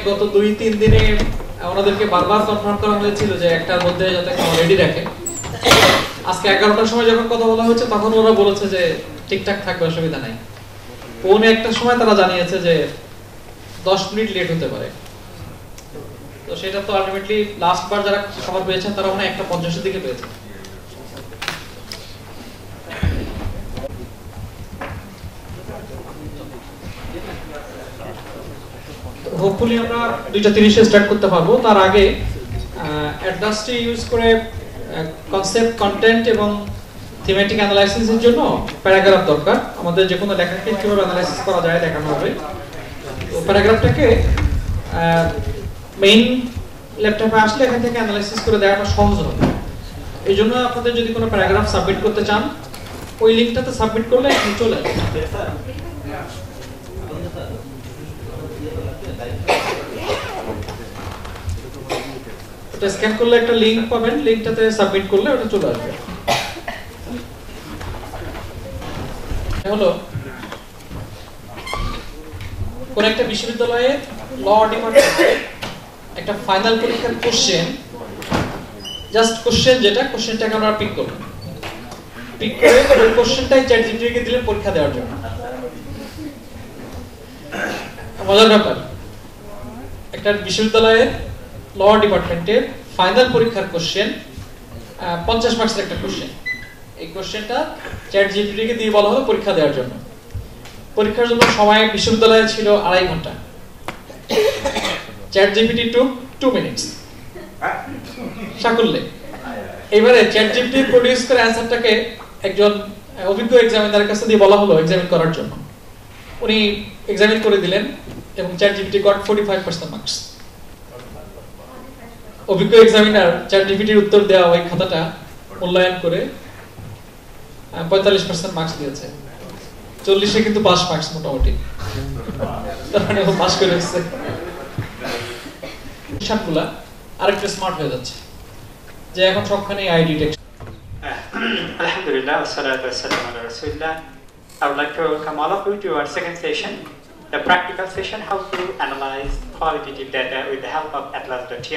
গত 2-3 দিনে ওনাদেরকে বারবার কনফার্ম করা হয়েছিল যে একটার মধ্যে যাতে রেডি রাখে। আজকে 11টার সময় যখন কথা বলা হয়েছে তখন ওরা বলেছে যে ঠিকঠাক থাকবে, অসুবিধা নাই। পৌনে 1টার সময় তারা জানিয়েছে যে 10 মিনিট লেট হতে পারে। তো সেটা তো আলটিমেটলি লাস্ট বার যারা খবর পেয়েছেন তারা মনে হয় 1:50 এর দিকে পেয়েছে। হোপফুলি আমরা 2:30 এ স্টার্ট করতে পারবো। তার আগে অ্যাডভান্সটি ইউজ করে কনসেপ্ট, কন্টেন্ট এবং থিমেটিক অ্যানালাইসিসের জন্য প্যারাগ্রাফ দরকার। আমাদের যে কোনো লেখাকে কিভাবে অ্যানালাইসিস করা যায় দেখানো হবে। তো প্যারাগ্রাফটাকে মেইন ল্যাপটপে আসলে এখান থেকে অ্যানালাইসিস করে দেখানো সহজ হবে। এই জন্য আপনাদের যদি কোনো প্যারাগ্রাফ সাবমিট করতে চান ওই লিঙ্কটাতে সাবমিট করলে চলে আসবে। এটা স্ক্যান করলে একটা লিংক পাবেন, লিংকটাতে সাবমিট করলে ওটা চলে আসবে। হলো কোন একটা বিশ্ববিদ্যালয়ে ল ডিপার্টমেন্টে একটা ফাইনাল পরীক্ষার কোশ্চেন, জাস্ট কোশ্চেন, যেটা কোশ্চেনটাকে আমরা পিক করব, পিক করে ওই কোশ্চেনটাই চ্যাটজিপিটি কে দিলে পরীক্ষা দেওয়ার জন্য। মজার ব্যাপার, একটা বিশ্ববিদ্যালয়ের ল ডিপার্টমেন্টের ফাইনাল পরীক্ষার কোশ্চেন 50 মার্কসের একটা কোশ্চেন। এই কোশ্চেনটা চ্যাটজিপিটি কে দিয়ে বলা হলো পরীক্ষা দেওয়ার জন্য। পরীক্ষার জন্য সময় বিশ্ববিদ্যালয়ে ছিল 2.5 ঘন্টা। চ্যাটজিপিটি টুক 2 মিনিটস সাকুল্যে। এবারে চ্যাটজিপিটি প্রডিউস করে অ্যানসারটাকে একজন অভিজ্ঞ এক্সামিনারের কাছে দিয়ে বলা হলো এক্সামিন করার জন্য। উনি এক্সামিন করে দিলেন এবং চ্যাটজিপিটি গট 45% মার্কস। অভিজ্ঞ এক্সামিনার চ্যাটজিপিটির উত্তর দেওয়া ওই খাতাটা মূল্যায়ন করে 45% মার্কস দিয়েছে। 40-এ কিন্তু পাস মার্কস মোটামুটি, তার মানে ও পাস করে এসেছে। হিসাবগুলা আরেকটু স্মার্ট হয়ে যাচ্ছে যে এখন সবখানে I detection. Alhamdulillah, wassalatu wassalamu ala rasulillah. I would like to welcome all of you to our second session, the practical session, how to analyze qualitative data with the help of Atlas.ti,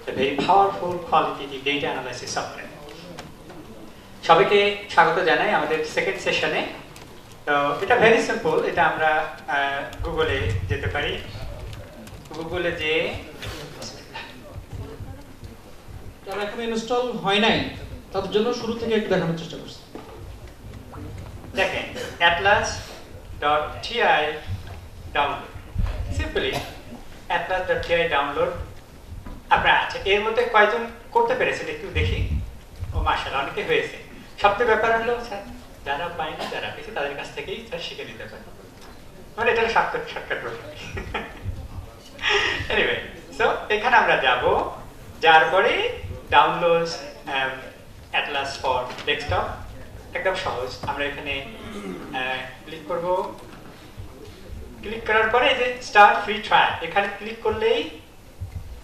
the very powerful qualitative data analysis software. সবাইকে স্বাগত জানাই আমাদের second সেশনে। তো এটা very simple, এটা আমরা গুগলে যেতে পারি। গুগলে যে যারা এখন ইনস্টল হয় নাই তাদের জন্য শুরু থেকে একটু দেখানোর চেষ্টা করছি। দেখেন atlas.ti download, simply atlas.ti download আপনার আছে। এর মধ্যে কয়জন করতে পেরেছেন একটু দেখি। ও মাশাআল্লাহ, অনেকে হয়েছে। সবচেয়ে ব্যাপার হলো স্যার যারা পায়নি, যারা পেয়েছে তাদের কাছ থেকেই স্যার শিখে নিতে পারে, মানে এটা শর্টকাট প্রসেস। এনিওয়ে, সো এখানে আমরা যাব, যার পরে ডাউনলোড অ্যাটলাস ফর ডেস্কটপ, একদম সহজ। আমরা এখানে ক্লিক করব। ক্লিক করার পরে এই যে স্টার্ট ফ্রি ট্রায়াল, এখানে ক্লিক করলেই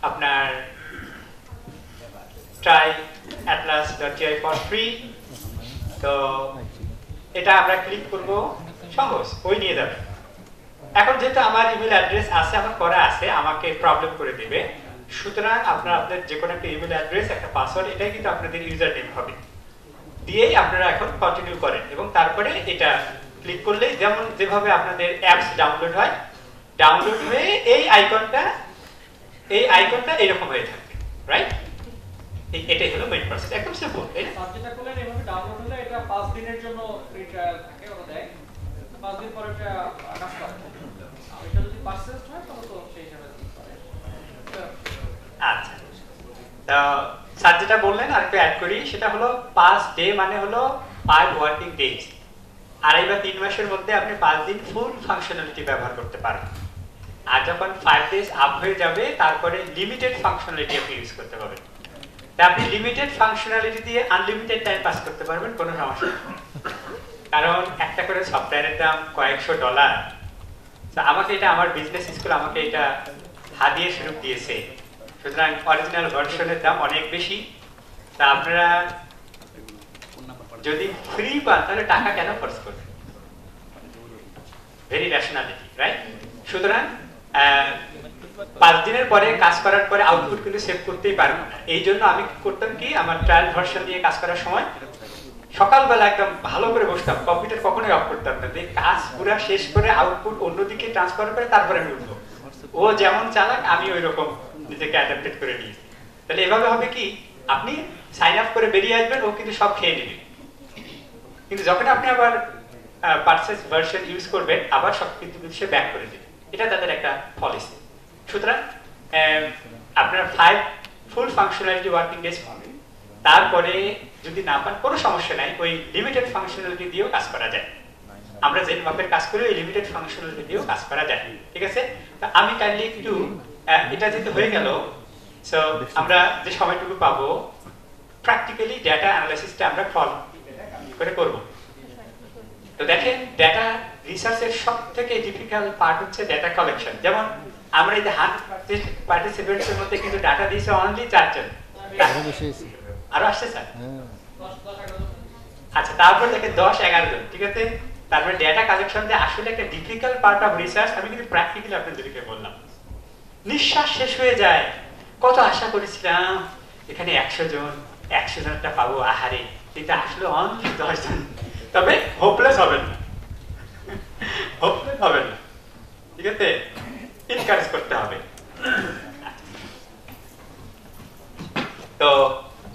আপনার ট্রাই atlas.ti ফর ফ্রি। তো এটা আমরা ক্লিক করব, সহজ, ওই নিয়ে যাবে। এখন যেহেতু আমার ইমেল অ্যাড্রেস আছে, আমার করা আছে, আমাকে প্রবলেম করে দিবে। সুতরাং আপনাদের যে কোনো একটা ইমেল অ্যাড্রেস, একটা পাসওয়ার্ড, এটাই কিন্তু আপনাদের ইউজার নেম হবে, দিয়েই আপনারা এখন কন্টিনিউ করেন। এবং তারপরে এটা ক্লিক করলেই যেমন যেভাবে আপনাদের অ্যাপস ডাউনলোড হয়, ডাউনলোড হয়ে এই আইকনটা এরকম হয়ে থাকবে, রাইট? এটাই হলো মেইন প্রসেস, একদম সিম্পল। এই সাবজেক্টটা করলে এভাবে ডাউনলোড হলে এটা 5 দিনের জন্য ফ্রি ট্রায়াল থাকে, ওরা দেয়। 5 দিন পরে এটা কাজ করে। আর এটা যদি পারচেজ হয় তাহলে তো সেই হিসাবে করে। আচ্ছা, তো স্যার যেটা বললেন আর একটু অ্যাড করি, সেটা হলো 5 ডে মানে হলো 5 ওয়ার্কিং ডেজ। 2.5 বা 3 মাসের মধ্যে আপনি 5 দিন ফুল ফাংশনালিটি ব্যবহার করতে পারবেন। আর যখন 5 ডেজ আপ হয়ে যাবে তারপরে লিমিটেড ফাংশনালিটি আপনি ইউজ করতে পারবেন। তা আপনি লিমিটেড ফাংশনালিটি দিয়ে আনলিমিটেড টাইম পাস করতে পারবেন, কোনো সমস্যা নেই। কারণ একটা করে সফটওয়্যারের দাম কয়েকশো $100। আমাকে এটা আমার বিজনেস স্কুল আমাকে এটা হাদিয়া স্বরূপ দিয়েছে, সুতরাং অরিজিনাল ভার্সনের দাম অনেক বেশি। তা আপনারা যদি ফ্রি পান তাহলে টাকা কেন খরচ করবেন? Very rationality, right? সুতরাং 5 দিনের পরে কাজ করার পরে আউটপুট কিন্তু সেভ করতেই পারবো না। এই জন্য আমি কি করতাম কি, আমার ট্রায়াল ভার্সন দিয়ে কাজ করার সময় সকালবেলা একদম ভালো করে বসতাম, কম্পিউটার কখনোই অফ করতাম না, কাজ পুরো শেষ করে আউটপুট অন্যদিকে ট্রান্সফার করে তারপরে আমি উঠবো। ও যেমন চালাক আমি ওই রকম নিজেকে অ্যাডাপ্টেড করে নিয়েছি। তাহলে এভাবে হবে কি, আপনি সাইন আপ করে বেরিয়ে আসবেন, ও কিন্তু সব খেয়ে নেবে, কিন্তু যখন আপনি আবার পারচেজ ভার্সন ইউজ করবেন আবার সব কিন্তু সে ব্যাক করে দেবে। এটা তাদের একটা পলিসি। সুতরাং আপনার 5 ফুল ফাংশনালিটি ওয়ার্কিং ডেজ পাবেন, তারপরে যদি না পান কোনো সমস্যা নাই, ওই লিমিটেড ফাংশনালিটি দিয়েও কাজ করা যায়। আমরা যে মাপের কাজ করি ওই লিমিটেড ফাংশনালিটি দিয়েও কাজ করা যায়, ঠিক আছে? তা আমি কাইন্ডলি একটু এটা যেতে হয়ে গেল, সো আমরা যে সময়টুকু পাবো প্র্যাকটিক্যালি ডেটা অ্যানালাইসিসটা আমরা ফলো করে করব। তো দেখেন, ডেটা রিসার্চের সবথেকে ডিফিকাল্ট পার্ট হচ্ছে ডেটা কালেকশন। যেমন আমরা এই যে 100 পার্টিসিপেন্টস এর মধ্যে কিন্তু ডাটা দিয়েছে অনলি 4 জন, আরো আসছে স্যার। আচ্ছা, তারপর দেখেন 10-11 জন, ঠিক আছে? তারপরে ডেটা কালেকশন যে আসলে একটা ডিফিকাল্ট পার্ট অফ রিসার্চ, আমি কিন্তু প্র্যাকটিক্যালি আপনাদেরকে বললাম। নিঃশ্বাস শেষ হয়ে যায়, কত আশা করেছিলাম এখানে 100 জন, 100 জনটা পাবো, আহারে, কিন্তু আসলে অনলি 10 জন। তবে হোপলেস হবেন না, হোপলেস হবেন না, ঠিক আছে? এনকারেজ করতে হবে। তো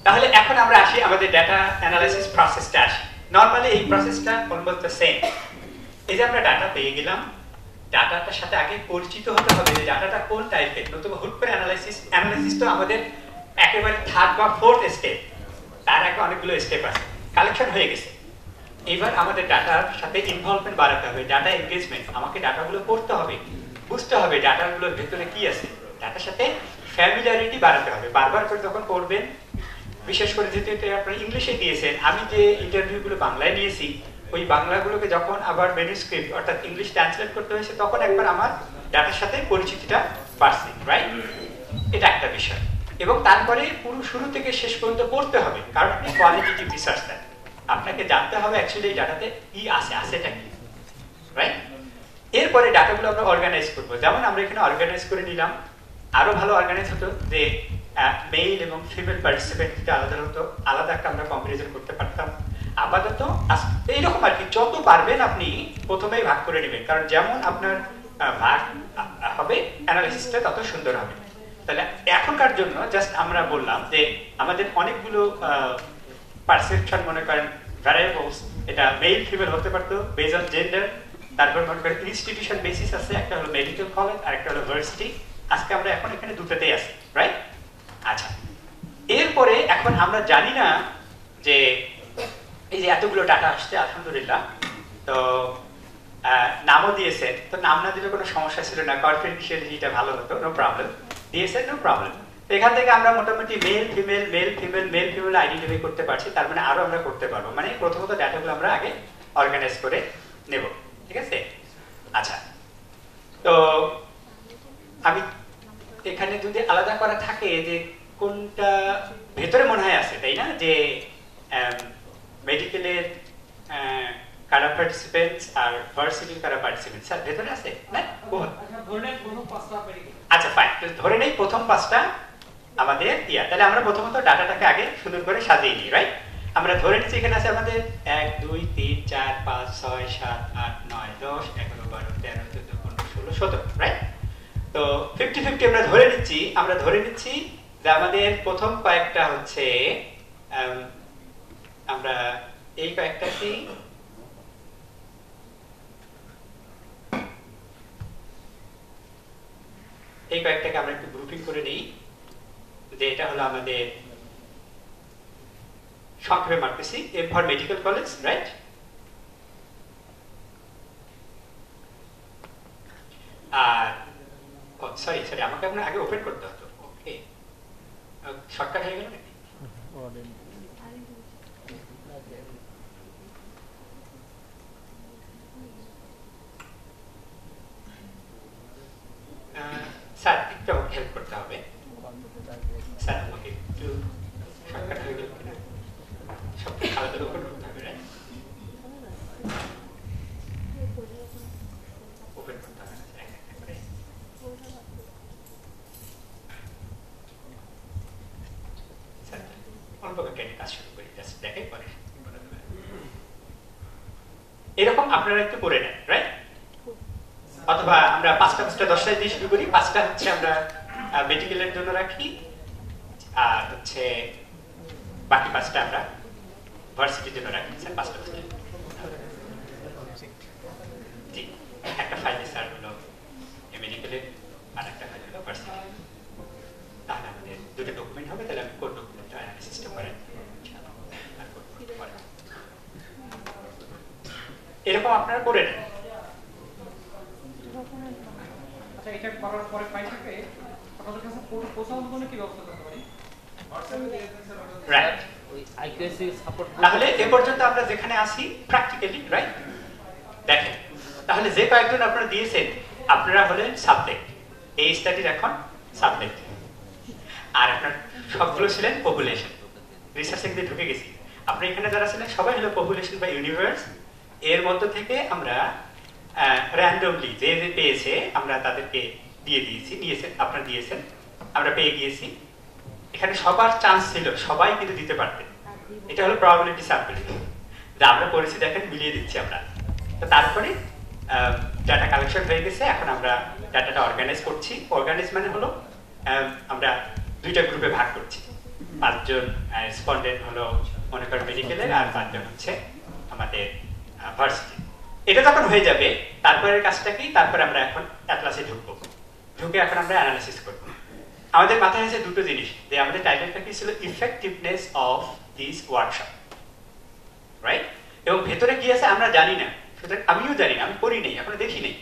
তাহলে এখন আমরা আসি আমাদের ডেটা অ্যানালাইসিস প্রসেসটা আসি। নরমালি এই প্রসেসটা অলমোস্ট দ্য সেম। এই যে আমরা ডাটা পেয়ে গেলাম, ডাটাটার সাথে আগে পরিচিত হতে হবে যে ডাটাটা কোন টাইপের, নতুবা হুট করে অ্যানালাইসিস তো আমাদের একেবারে 3rd বা 4th স্টেপ, তার আগে অনেকগুলো স্টেপ আছে। কালেকশন হয়ে গেছে, এবার আমাদের ডাটার সাথে ইনভলভমেন্ট বাড়াতে হবে, ডাটা এনগেজমেন্ট। আমাকে ডাটাগুলো পড়তে হবে, বুঝতে হবে ডাটাগুলোর ভেতরে কি আছে, ডাটার সাথে ফ্যামিলিয়ারিটি বাড়াতে হবে। বারবার করে যখন পড়বেন, বিশেষ করে যেহেতু এটা আপনারা ইংলিশে দিয়েছেন, আমি যে ইন্টারভিউগুলো বাংলায় নিয়েছি, ওই বাংলাগুলোকে যখন আবার ম্যানুস্ক্রিপ্ট অর্থাৎ ইংলিশ ট্রান্সলেট করতে হয়েছে, তখন একবার আমার ডাটার সাথে পরিচিতিটা বাড়ছে, রাইট? এটা একটা বিষয়। এবং তারপরে পুরো শুরু থেকে শেষ পর্যন্ত পড়তে হবে, কারণ আপনি কোয়ালিটেটিভ রিসার্চ দেন, আপনাকে জানতে হবে অ্যাকচুয়ালি এই ডাটাতে কি আছে, আছেটা কি, রাইট? এরপরে ডাটাগুলো আমরা অর্গানাইজ করবো। যেমন আমরা এখানে অর্গানাইজ করে নিলাম, আরো ভালো অর্গানাইজ হতো যে মেল এবং ফিমেল পার্টিসিপেন্টটা আলাদা হতো, আলাদা একটা আমরা কম্পারিজন করতে পারতাম। আপাতত এইরকম আর কি, যত পারবেন আপনি প্রথমেই ভাগ করে নেবেন, কারণ যেমন আপনার ভাগ হবে অ্যানালাইসিসটা তত সুন্দর হবে। তাহলে এখনকার জন্য জাস্ট আমরা বললাম যে আমাদের অনেকগুলো পারসেপশন, মনে করেন ভ্যারিয়েবলস, এটা মেল ফিমেল হতে পারতো বেজ অন জেন্ডার। তারপর মনে করেন ইনস্টিটিউশন বেসিস আছে, একটা হলো মেডিকেল কলেজ আর একটা হলো ভার্সিটি। আজকে আমরা এখন এখানে দুটোতেই আছি, রাইট? আচ্ছা, এরপরে এখন আমরা জানি না যে এই যে এতগুলো ডাটা আসছে, আলহামদুলিল্লাহ, তো নামও দিয়েছেন, তো নাম না দিলে কোনো সমস্যা ছিল না, কনফিডেন্সিয়ালিটিটা ভালো হতো, নো প্রবলেম, দিয়েছেন, নো প্রবলেম। তো এখান থেকে আমরা মোটামুটি মেল ফিমেল আইডেন্টিফাই করতে পারছি, তার মানে আরো আমরা করতে পারবো। মানে প্রথমত ডাটাগুলো আমরা আগে অর্গানাইজ করে নেব, ঠিক আছে? আচ্ছা, তো আমি এখানে যদি আলাদা করা থাকে যে কোনটা ভেতরে মনে হয় আছে, তাই না, যে মেডিকেলের কারা পার্টিসিপেন্টস আর ভার্সিটির কারা পার্টিসিপেন্টস, স্যার ভেতরে আছে না? আচ্ছা ফাইন, ধরে নেই প্রথম 5টা আমাদের ইয়া। তাহলে আমরা প্রথমত ডাটাটাকে আগে সুন্দর করে সাজিয়ে নিই, রাইট? আমরা ধরে নিচ্ছি এখানে আছে আমাদের 1 2 3 4 5 6 7 8 9 10 11 12 13 14 15 16 17, রাইট? তো 50-50 আমরা ধরে নিচ্ছি যে আমাদের প্রথম কয়েকটা হচ্ছে আমরা এই কয়েকটাকে আমরা একটু গ্রুপিং করে নিই, যে এটা হলো আমাদের সংক্ষেপে মারতেছি M for medical college, right? আর সরি আমাকে আপনার আগে ওপেন করতে হতো। ওকে, শর্টকাট হয়ে গেল নাকি? স্যার একটু আমাকে হেল্প করতে হবে, স্যার আমাকে একটু শর্টকাট হয়ে গেল কিনা, সব আলাদা ওপেন করতে হবে, রাইট? ওপেন করতে হবে বৈজ্ঞানিক কাজ শুরু করি, জাস্ট দেখে পরে এরকম আপনারা একটু করে নেন, রাইট? অথবা আমরা 5টা 10টায় দিয়ে শুরু করি, 5টা হচ্ছে আমরা মেডিকেলের জন্য রাখি, আর হচ্ছে বাকি 5টা আমরা ভার্সিটির জন্য রাখি। স্যার 5টা জি, একটা ফাইলে স্যার হলো মেডিকেলের, আর একটা ফাইল হলো ভার্সিটি। তাহলে আমাদের দুটো ডকুমেন্ট হবে, তাহলে আমি কোড ডকুমেন্টটা অ্যানালিসিসটা করেন এরকম আপনারা করে নেন। আচ্ছা, এটা করার পরে ফাইল থেকে আপনাদের কাছে পৌঁছানোর জন্য কি ব্যবস্থা করতে পারি? রাইট, তাহলে এ পর্যন্ত আমরা যেখানে আসি প্র্যাকটিক্যালি, রাইট? দেখেন, তাহলে যে কয়েকজন আপনারা দিয়েছেন আপনারা হলেন সাবজেক্ট, এই স্টাডির এখন সাবজেক্ট, আর আপনার সবগুলো ছিলেন পপুলেশন। রিসার্চে দিয়ে ঢুকে গেছি, আপনি এখানে যারা ছিলেন সবাই হলো পপুলেশন বা ইউনিভার্স। এর মধ্য থেকে আমরা র্যান্ডমলি যে যে পেয়েছে আমরা তাদেরকে দিয়ে দিয়েছি, নিয়েছেন আপনারা দিয়েছেন, আমরা পেয়ে গিয়েছি। এখানে সবার চান্স ছিল, সবাই কিন্তু দিতে পারতেন। এটা হলো প্রবাবিলিটি স্যাম্পলিং, যা আমরা করেছি দেখেন, মিলিয়ে দিচ্ছি আমরা। তো তারপরে ডাটা কালেকশন হয়ে গেছে, এখন আমরা ডাটাটা অর্গানাইজ করছি। অর্গানাইজ মানে হলো আমরা দুইটা গ্রুপে ভাগ করছি। 5 জন রেসপন্ডেন্ট হলো মনে করেন মেডিকেলের, আর 5 জন হচ্ছে আমাদের ভার্সিটি। এটা যখন হয়ে যাবে তারপরের কাজটা কি, তারপরে আমরা এখন অ্যাটলাসে ঢুকবো, ঢুকে এখন আমরা অ্যানালিসিস করবো। আমাদের মাথায় আছে দুটো জিনিস, যে আমাদের টাইটেলটা কি ছিল, effectiveness of this workshop, right? এবং ভেতরে কি আছে আমরা জানি না, সুতরাং আমিও জানি না, আমি পড়ি নেই, এখনো দেখি নেই।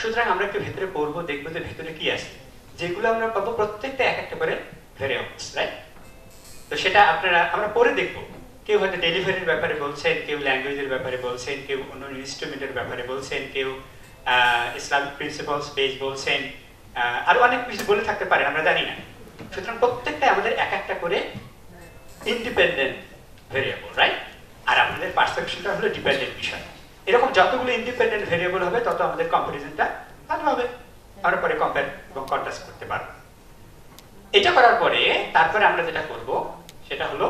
সুতরাং আমরা একটু ভেতরে পড়বো, দেখবো যে ভেতরে কি আছে। যেগুলো আমরা পাবো প্রত্যেকটা এক একটা করে ভেরিয়েবলস, রাইট? তো সেটা আপনারা আমরা পড়ে দেখবো। কেউ হয়তো ডেলিভারির ব্যাপারে বলছেন, কেউ ল্যাঙ্গুয়েজের ব্যাপারে বলছেন, কেউ অন্য ইনস্ট্রুমেন্টের ব্যাপারে বলছেন, কেউ ইসলামিক প্রিন্সিপালস বেস বলছেন, আরো অনেক কিছু বলে থাকতে পারে, আমরা জানি না। সুতরাং প্রত্যেকটা আমাদের এক একটা করে ইন্ডিপেন্ডেন্ট ভেরিয়েবল, রাইট? আর আমাদের পারসেপশনটা হলো ডিপেন্ডেন্ট বিষয়। এরকম যতগুলো ইন্ডিপেন্ডেন্ট ভেরিয়েবল হবে তত আমাদের কম্পারিজনটা ভালো হবে, আমরা পরে কম্পেয়ার এবং কন্ট্রাস্ট করতে পারবো। এটা করার পরে তারপরে আমরা যেটা করব সেটা হলো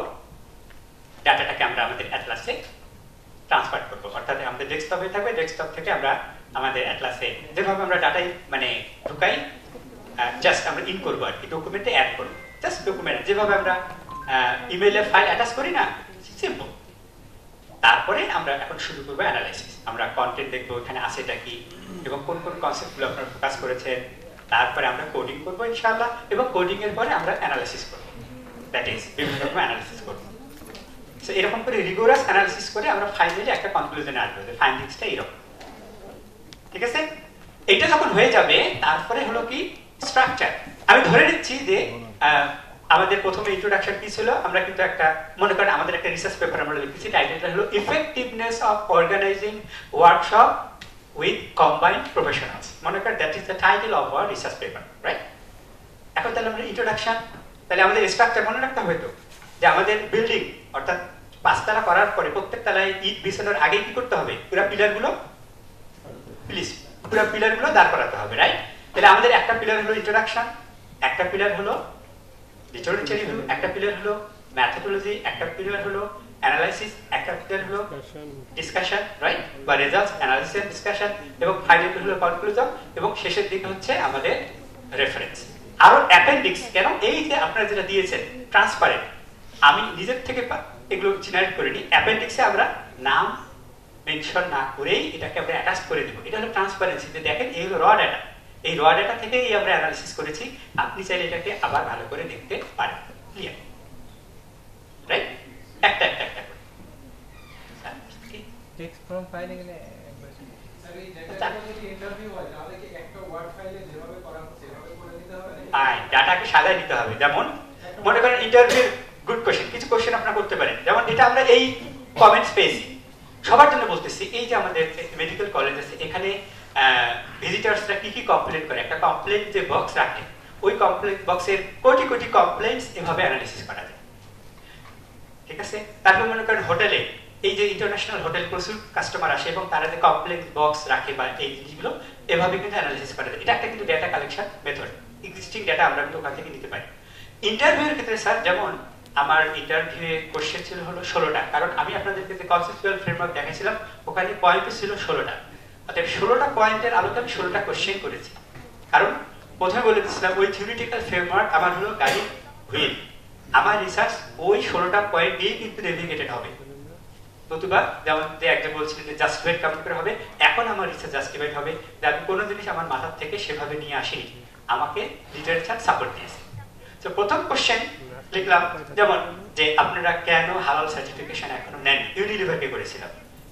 ডাটাটাকে আমরা আমাদের অ্যাটলাসে ট্রান্সফার করবো, অর্থাৎ আমাদের ডেস্কটপে থাকবে, ডেস্কটপ থেকে আমরা আমাদের অ্যাটলাসে যেভাবে আমরা ডাটাই মানে ঢুকাই, জাস্ট আমরা ইন করবো আর কি, ডকুমেন্টে অ্যাড করবো, জাস্ট ডকুমেন্ট যেভাবে আমরা ইমেইলে ফাইল অ্যাটাচ করি না, সিম্পল। তারপরে আমরা এখন শুরু করবো অ্যানালাইসিস। আমরা কন্টেন্ট দেখবো এখানে আছেটা কি এবং কোন কোন কনসেপ্টগুলো আপনারা ফোকাস করেছেন। তারপরে আমরা কোডিং করবো ইনশাআল্লাহ, এবং কোডিং এর পরে আমরা অ্যানালাইসিস করবো, দ্যাট ইজ বিভিন্ন রকম অ্যানালাইসিস করবো। সো এরকম করে রিগোরাস অ্যানালাইসিস করে আমরা ফাইনালি একটা কনক্লুশনে আসবো যে ফাইন্ডিংসটা এরকম, ঠিক আছে? এটা যখন হয়ে যাবে তারপরে হলো কি স্ট্রাকচার। আমি ধরে নিচ্ছি যে আমাদের প্রথমে ইন্ট্রোডাকশন কি ছিল, আমরা কিন্তু একটা মনে করেন আমাদের একটা রিসার্চ পেপার আমরা লিখেছি, টাইটেলটা হলো effectiveness of organising workshop with combined professionals. মনে করেন that is the title of our research paper, right? এখন তাহলে আমরা ইন্ট্রোডাকশন, তাহলে আমাদের স্ট্রাকচার মনে রাখতে হবে তো, যে আমাদের বিল্ডিং অর্থাৎ 5 তলা করার পরে প্রত্যেক তলায় ইট বিছানোর আগে কি করতে হবে, পুরো পিলারগুলো দাঁড় করাতে হবে, রাইট? তাহলে আমাদের একটা পিলার হলো ইন্ট্রোডাকশন, একটা পিলার হলো লিটারেচার রিভিউ, একটা পিলার হলো ম্যাথোডোলজি, একটা পিলার হলো অ্যানালাইসিস, একটা পিলার হলো ডিসকাশন, রাইট? বা রেজাল্টস অ্যানালিসিস ডিসকাশন, এবং ফাইনাল হলো কনক্লুশন, এবং শেষের দিকে হচ্ছে আমাদের রেফারেন্স। আরো অ্যাপেন্ডিক্স, কেন এই যে আপনারা যেটা দিয়েছেন ট্রান্সপারেন্ট, আমি নিজের থেকে এগুলো জেনারেট করিনি, অ্যাপেন্ডিক্সে আমরা নাম মেনশন না করেই এটাকে আমরা অ্যাটাচ করে দেবো। এটা হলো ট্রান্সপারেন্সি, যে দেখেন এই হলো র ডাটা, এই র ডাটা থেকেই আমরা অ্যানালিসিস করেছি, আপনি চাইলে এটাকে আবার ভালো করে দেখতে পারেন, ক্লিয়ার, রাইট? একটা একটা একটা করে text from filing A sir এই যেটা যদি ইন্টারভিউ হয় তাহলে কি একটা ওয়ার্ড ফাইলে যেভাবে করা হচ্ছে সেভাবে করে দিতে হবে নাকি ডাটাকে সাজায় দিতে হবে? যেমন মনে করেন ইন্টারভিউ গুড কোশ্চেন, কিছু কোশ্চেন আপনারা করতে পারেন, যেমন এটা আমরা এই কমেন্টস পেয়েছি সবার জন্য বলতেছি, এই যে আমাদের মেডিকেল কলেজ আছে এখানে ভিজিটার্সরা কি কি কমপ্লেন করে, একটা কমপ্লেন যে বক্স রাখে, ওই কমপ্লেন বক্সের কোটি কোটি কমপ্লেন্টস এভাবে অ্যানালিসিস করা যায়, ঠিক আছে? তারপর মনে করেন হোটেলে, এই যে ইন্টারন্যাশনাল হোটেল প্রচুর কাস্টমার আসে এবং তারা যে কমপ্লেন বক্স রাখে বা এই জিনিসগুলো এভাবে কিন্তু অ্যানালিসিস করা যায়। এটা একটা কিন্তু data collection method, existing data আমরা কিন্তু ওখান থেকে নিতে পারি। ইন্টারভিউর ক্ষেত্রে স্যার যেমন আমার ইন্টারভিউয়ে কোশ্চেন ছিল হলো 16টা, কারণ আমি আপনাদেরকে যে কনসেপচুয়াল ফ্রেমওয়ার্ক দেখাইছিলাম ওখানে পয়েন্ট ছিল 16টা, অর্থাৎ 16টা পয়েন্টের আলোকে আমি 16টা কোশ্চেন করেছি। কারণ প্রথমে বলে দিচ্ছিলাম ওই থিওরিটিক্যাল ফ্রেমওয়ার্ক আমার হলো গাড়ির হুইল, আমার রিসার্চ ওই 16টা পয়েন্ট দিয়ে কিন্তু নেভিগেটেড হবে। নতুবা যেমন যে একজন বলছিলেন যে জাস্টিফাইড কেমন করে হবে, এখন আমার রিসার্চ জাস্টিফাইড হবে যে আমি কোনো জিনিস আমার মাথার থেকে সেভাবে নিয়ে আসিনি, আমাকে লিটারেচার সাপোর্ট দিয়েছে। তো প্রথম কোশ্চেন লিখলাম যেমন যে আপনারা কেন হালাল সার্টিফিকেশন এখনো নেন, ইউনিলিভারকে করেছিলাম,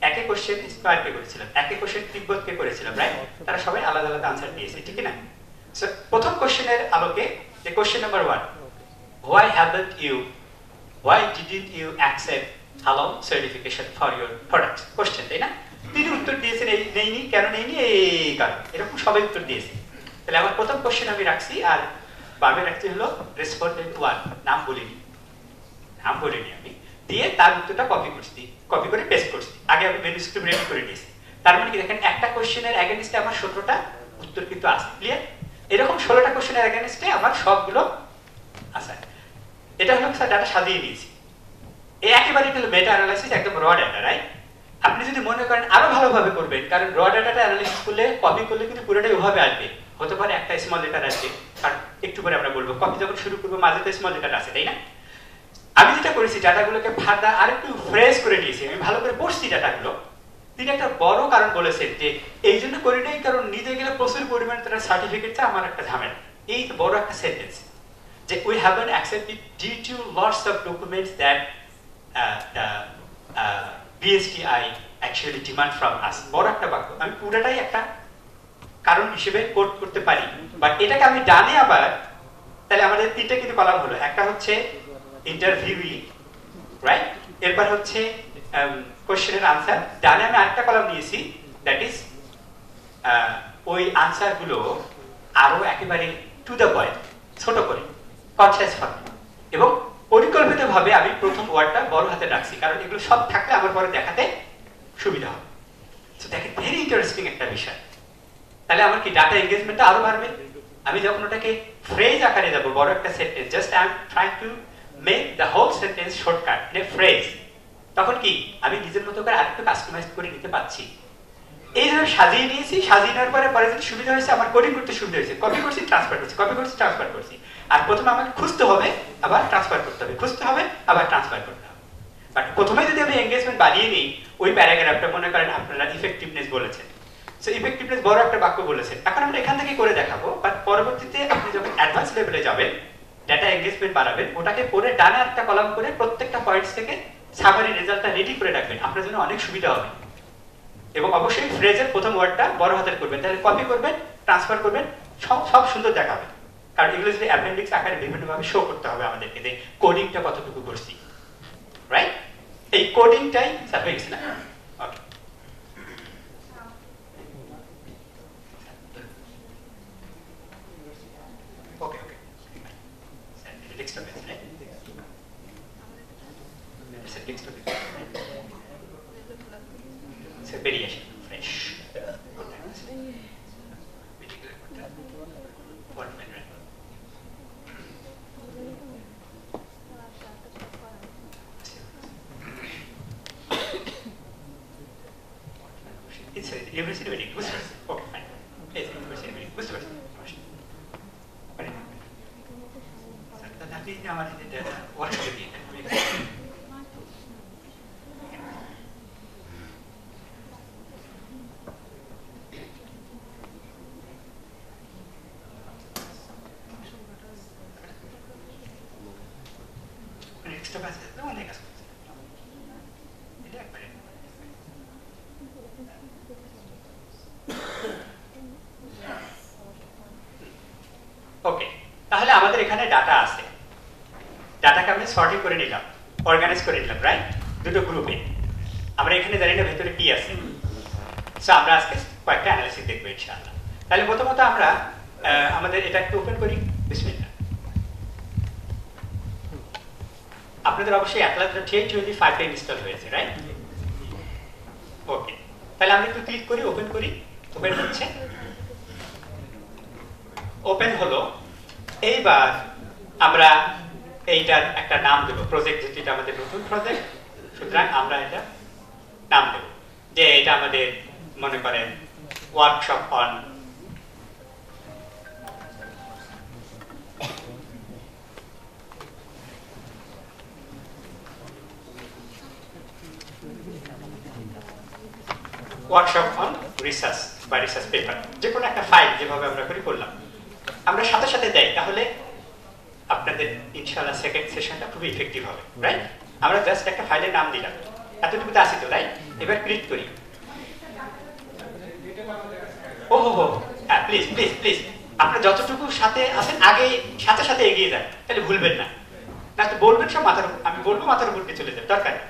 একে কোশ্চেন ইন্সপায়ারকে করেছিলাম, একে কোশ্চেন তিব্বতকে করেছিলাম, রাইট? তারা সবাই আলাদা আলাদা আনসার দিয়েছে, ঠিক না? সো প্রথম কোশ্চেনের আলোকে যে question number 1, why haven't you, why didn't you accept halal certification for your products? Question, তাই না? তিনি উত্তর দিয়েছেন এই নেইনি, কেন নেইনি, এই কারণ, এরকম সবাই উত্তর দিয়েছে। তাহলে আমার প্রথম কোশ্চেন আমি রাখছি, আর বামে রাখছি হলো রেসপন্ডেন্ট 1, নাম বলিনি আমি, দিয়ে তার উত্তরটা কপি করছি, কপি করে পেস্ট করছি। আগে আমি ম্যানুস্ক্রিপ্ট রেডি করে নিয়েছি। তার মানে কি দেখেন, একটা কোশ্চেনের এগেইনস্টে আমার 17টা উত্তর কিন্তু আছে, ক্লিয়ার? এরকম 16টা কোশ্চেনের এগেইনস্টে আমার সবগুলো আছে। এটা হলো স্যার ডাটা সাজিয়ে নিয়েছি। এই একেবারে হলো মেটা অ্যানালাইসিস, একদম র ডাটা, রাইট? আপনি যদি মনে করেন আরো ভালোভাবে করবেন, কারণ র ডাটাটা অ্যানালাইসিস করলে কপি করলে কিন্তু পুরোটাই ওভাবে আসবে, হতে পারে একটা স্মল লেটার আসবে, কারণ একটু পরে আমরা বলবো কপি যখন শুরু করবো মাঝে তো স্মল লেটার আছে, তাই না? আমি যেটা করেছি ডাটাগুলোকে ফার্দার আরেকটু ফ্রেশ করে নিয়েছি, আমি ভালো করে পড়ছি ডাটাগুলো। তিনি একটা বড় কারণ বলেছেন যে এই জন্য করি নাই কারণ নিজে গেলে প্রচুর পরিমাণে তারা সার্টিফিকেট চায়, আমার একটা ঝামেলা। এই তো বড় একটা সেন্টেন্স যে we haven't accepted due to lots of documents that the BSTI actually demand from us. বড় একটা বাক্য, আমি পুরোটাই একটা কারণ হিসেবে কোট করতে পারি, বাট এটাকে আমি ডানে আবার, তাহলে আমাদের তিনটা কিন্তু কলাম হলো, একটা হচ্ছে ইন্টারভিউই, রাইট? এরপর হচ্ছে কোশ্চেনের আনসার, ডানে আমি আরেকটা কলাম নিয়েছি, দ্যাট ইজ ওই আনসার গুলো আরো একেবারে টু দ্য পয়েন্ট, ছোট করে, কনসাস ফর্মে, এবং পরিকল্পিতভাবে আমি প্রথম ওয়ার্ডটা বড় হাতে রাখছি, কারণ এগুলো সব থাকলে আমার পরে দেখাতে সুবিধা হবে। সো দেখেন, ভেরি ইন্টারেস্টিং একটা বিষয়। তাহলে আমার কি ডাটা এনগেজমেন্টটা আরো বাড়বে। আমি যখন ওটাকে ফ্রেজ আকারে যাব, বড় একটা sentence, just I am trying to make the whole sentence shortcut in a phrase, তখন কি আমি নিজের মতো করে আরেকটু কাস্টমাইজ করে নিতে পারছি। এই যে সাজিয়ে নিয়েছি, সাজিয়ে নেওয়ার পরে পরে যদি সুবিধা হয়েছে, আমার কোডিং করতে সুবিধা হয়েছে, কপি করছি ট্রান্সফার করছি, কপি করছি ট্রান্সফার করছি। আর প্রথমে আমাকে খুঁজতে হবে, আবার ট্রান্সফার করতে হবে, খুঁজতে হবে, আবার ট্রান্সফার করতে হবে। বাট প্রথমে যদি আমি এনগেজমেন্ট বাড়িয়ে নিই, ওই প্যারাগ্রাফটা মনে করেন আপনারা ইফেক্টিভনেস বলেছেন, সো ইফেক্টিভনেস বড় একটা বাক্য বলেছেন, এখন আমরা এখান থেকে করে দেখাবো। বাট পরবর্তীতে আপনি যখন অ্যাডভান্স লেভেলে যাবেন, ডাটা এনগেজমেন্ট বাড়াবেন, ওটাকে পরে ডানে একটা কলাম করে প্রত্যেকটা পয়েন্টস থেকে সামারি রেজাল্টটা রেডি করে রাখবেন, আপনার জন্য অনেক সুবিধা হবে। এবং অবশ্যই ফ্রেজের প্রথম ওয়ার্ডটা বড় হাতের করবেন, তাহলে কপি করবেন, ট্রান্সফার করবেন, সব সুন্দর দেখাবে। কারণ এগুলো যদি অ্যাপেন্ডিক্স আকারে বিভিন্নভাবে শো করতে হবে আমাদেরকে যে কোডিংটা কতটুকু করছি, রাইট? এই কোডিংটাই স্যার হয়ে গেছে না? ওকে ওকে স্যার, এটা ডেস্কটপ আছে, রাইট? স্যার ডেস্কটপ স্যার বেরিয়ে আসে ফ্রেশ। ইউনিভার্সিটি ওয়েডিং, বুঝতে পারছি, ওকে ফাইন, ইউনিভার্সিটি ওয়েডিং, বুঝতে পারছি। আপনি আমার হোয়াটসঅ্যাপে দিয়ে দেন। এক্সট্রা কাজ আছে, অনেক কাজ করছে, এটা একবারে ওকে। তাহলে আমাদের এখানে ডাটা আছে, ডাটাকে আমি সর্টিং করে নিলাম, অর্গানাইজ করে নিলাম, রাইট? দুটো গ্রুপে। আমরা এখানে জানি না ভেতরে কি আছে, সো আমরা আজকে কয়েকটা অ্যানালিসিস দেখবো ইনশাআল্লাহ। তাহলে প্রথমত আমরা আমাদের এটা একটু ওপেন করি, বিসমিল্লাহ। আপনাদের অবশ্যই অ্যাটলাসটা T25 ইনস্টল হয়েছে, রাইট? ওকে, তাহলে আমরা একটু ক্লিক করি, ওপেন করি, ওপেন হচ্ছে, ওপেন হলো। এইবার আমরা এইটার একটা নাম দেবো, প্রজেক্ট যেটা আমাদের নতুন প্রজেক্ট, সুতরাং আমরা এটা নাম দেব যে এটা আমাদের মনে করেন ওয়ার্কশপ অন রিসার্চ বা রিসার্চ পেপার, যে কোনো একটা ফাইল যেভাবে আমরা করে করলাম, আমরা সাথে সাথে দেই, তাহলে আপনাদের ইনশাআল্লাহ সেকেন্ড সেশনটা খুবই ইফেক্টিভ হবে, রাইট? আমরা জাস্ট একটা ফাইলের নাম দিলাম, এতটুকুতে আসি তো, রাইট? এবার ক্লিক করি। ও হো হো, হ্যাঁ, প্লিজ প্লিজ প্লিজ আপনারা যতটুকু সাথে আছেন আগে সাথে সাথে এগিয়ে যান, তাহলে ভুলবেন না। না তো বলবেন সব মাথার উপর, আমি বলবো মাথার উপর চলে যাবে, দরকার নেই।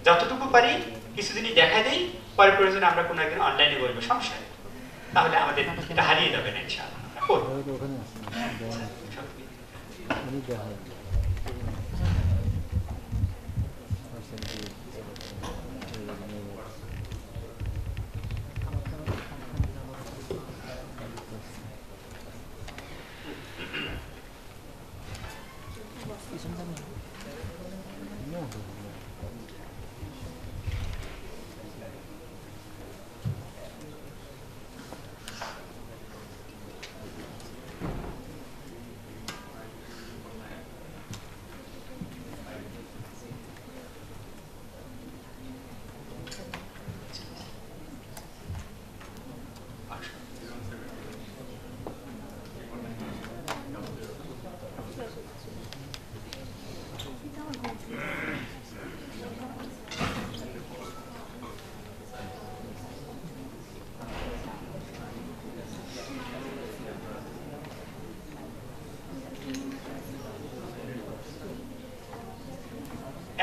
যতটুকু পারি কিছুদিনই দেখা দেই, পরে প্রয়োজনে আমরা কোনো একদিন অনলাইনে বলবো, সমস্যা নেই। তাহলে আমাদের এটা হারিয়ে যাবে না ইনশাআল্লাহ।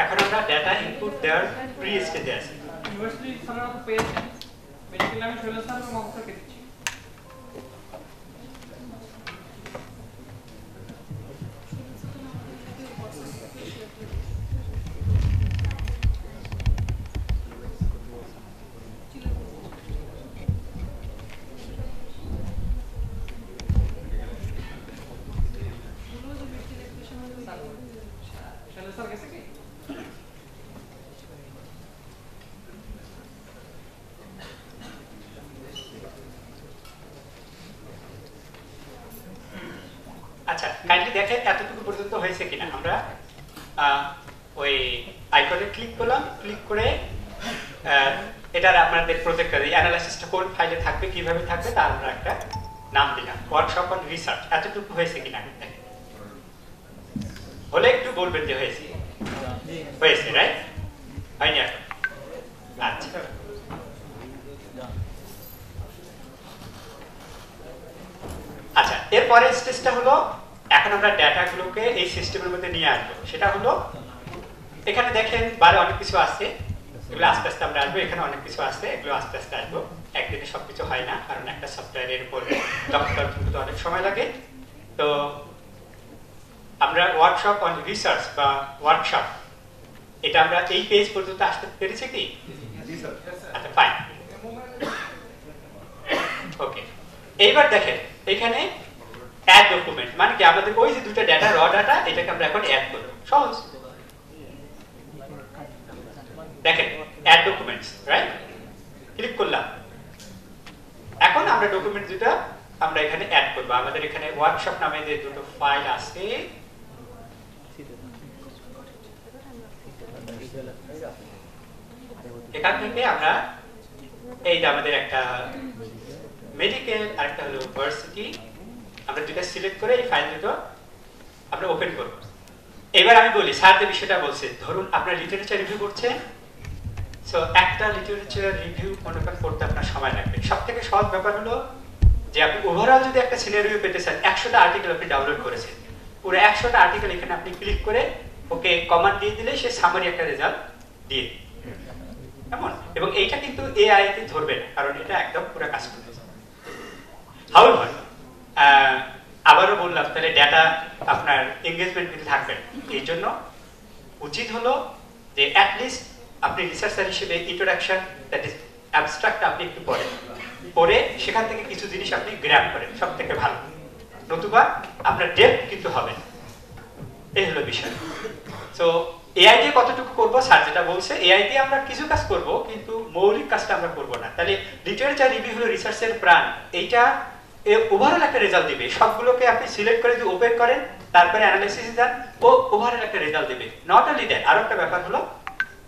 এখন আমরা ডেটা ইনপুট দেওয়ার প্রি স্টেজে আছি। ইউনিভার্সিটি স্যাররা তো পেয়েছেন, মেডিকেল আমি শৈল স্যার এবং অবস্থাকে দিচ্ছি। শৈল স্যার গেছে কি? আচ্ছা, কাইন্ডলি দেখেন এতটুকু পর্যন্ত হয়েছে কিনা। আমরা ওই আইকনে ক্লিক করলাম, ক্লিক করে এটার আপনাদের প্রজেক্টর এই অ্যানালাইসিসটা কোন ফাইলে থাকবে, কিভাবে থাকবে, তার আমরা একটা নাম দিলাম, ওয়ার্কশপ অন রিসার্চ। এতটুকু হয়েছে কিনা হলে একটু বলবেন যে হয়েছে, হয়েছে, রাইট? হয়নি এখন? আচ্ছা, আচ্ছা, এরপরে স্টেজটা হলো এখন আমরা ডেটাগুলোকে এই সিস্টেমের মধ্যে নিয়ে আসবো। সেটা হলো এখানে দেখেন বাইরে অনেক কিছু আছে, এগুলো আস্তে আস্তে আমরা আসবো। এখানে অনেক কিছু আছে, এগুলো আস্তে আস্তে আসবো। একদিনে সবকিছু হয় না, কারণ একটা সফটওয়্যারের উপর দক্ষতার কিন্তু অনেক সময় লাগে। তো আমরা ওয়ার্কশপ অন রিসার্চ বা ওয়ার্কশপ, এটা আমরা এই পেজ পর্যন্ত আসতে পেরেছি কি? আচ্ছা, ফাইন, ওকে। এইবার দেখেন এখানে অ্যাড ডকুমেন্ট, মানে কি আমাদের ওই যে দুটো ডেটা, র ডাটা, এটাকে আমরা এখন অ্যাড করব। সহজ, দেখেন অ্যাড ডকুমেন্টস, রাইট? ক্লিক করলাম। এখন আমরা ডকুমেন্ট দুটো আমরা এখানে অ্যাড করব। আমাদের এখানে ওয়ার্কশপ নামে যে দুটো ফাইল আছে, এখান থেকে আমরা এই যে আমাদের একটা মেডিকেল আর একটা হলো ভার্সিটি, আমরা দুটো সিলেক্ট করে এই ফাইল দুটো আমরা ওপেন করব। এবার আমি বলি স্যার যে বিষয়টা বলছে, ধরুন আপনার লিটারেচার রিভিউ করছেন, সো একটা লিটারেচার রিভিউ মনে করেন করতে আপনার সময় লাগবে। সব থেকে সহজ ব্যাপার হলো যে আপনি ওভারঅল যদি একটা সিনারিও পেতে চান, 100টা আর্টিকেল আপনি ডাউনলোড করেছেন, পুরো 100টা আর্টিকেল এখানে আপনি ক্লিক করে ওকে কমান্ড দিয়ে দিলে সে সামারি একটা রেজাল্ট দিয়ে এমন। এবং এইটা কিন্তু এআই তে ধরবে না, কারণ এটা একদম পুরো কাস্টমাইজ। হাউএভার আবারও বললাম, তাহলে ডেটা আপনার এনগেজমেন্ট কিন্তু থাকবে। এই জন্য উচিত হলো যে অ্যাটলিস্ট আপনি রিসার্চার হিসেবে ইন্ট্রোডাকশন, দ্যাট ইজ অ্যাবস্ট্রাক্ট, আপনি একটু পড়ে সেখান থেকে কিছু জিনিস আপনি গ্র্যাব করেন, সব থেকে ভালো। নতুবা আপনার ডেপথ কিন্তু হবে। এই হলো বিষয়। সো এআই দিয়ে কতটুকু করবো, স্যার যেটা বলছে, এআই দিয়ে আমরা কিছু কাজ করব, কিন্তু মৌলিক কাজটা আমরা করবো না। তাহলে লিটারেচার রিভিউ হলো রিসার্চের প্রাণ। এইটা ওভারঅল একটা রেজাল্ট দিবে। সবগুলোকে আপনি সিলেক্ট করে যদি ওপেন করেন, তারপরে অ্যানালাইসিস দেন, ও ওভারঅল একটা রেজাল্ট দিবে। নট অনলি দ্যাট, আরো একটা ব্যাপার হলো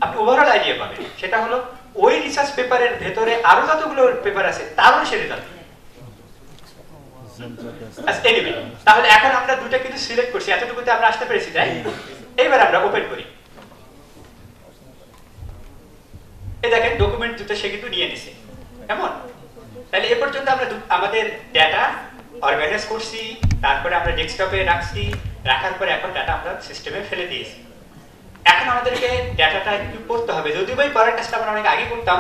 আপনি ওভারঅল আইডিয়া পাবেন। সেটা হলো ওই রিসার্চ পেপারের ভেতরে আরো যতগুলো পেপার আছে তারও সে রেজাল্ট। তাহলে এখন আমরা দুটো কিন্তু সিলেক্ট করছি, এতটুকুতে আমরা আসতে পেরেছি, তাই? এইবার আমরা ওপেন করি। এই দেখেন ডকুমেন্ট দুটো সে কিন্তু নিয়ে নিছে, কেমন? তাহলে এ পর্যন্ত আমরা আমাদের ডেটা অর্গানাইজ করছি, তারপরে আমরা ডেস্কটপে রাখছি, রাখার পরে এখন ডাটা আমরা সিস্টেমে ফেলে দিয়েছি। এখন আমাদেরকে ডাটাটা একটু পড়তে হবে, যদিও এই পরের কাজটা আমরা অনেক আগে করতাম,